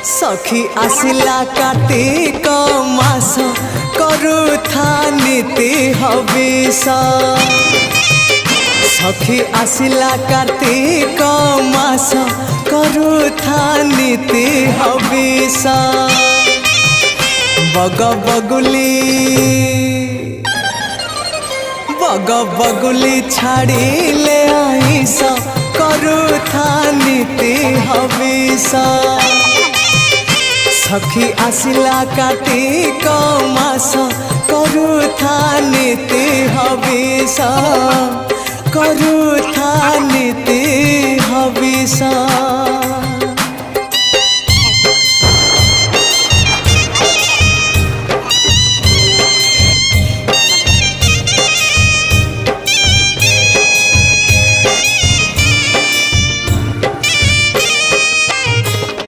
सखी आसिला कार्तिक मास करुथा नीति हविष सखी आसिला कार्तिक मास करुथा नीति हविष बग बगुली छाड़िले आइस करुथा नीति हविष सखी आसिला कार्तिक मास करुथा नीति हविष करुथा नीति हविष।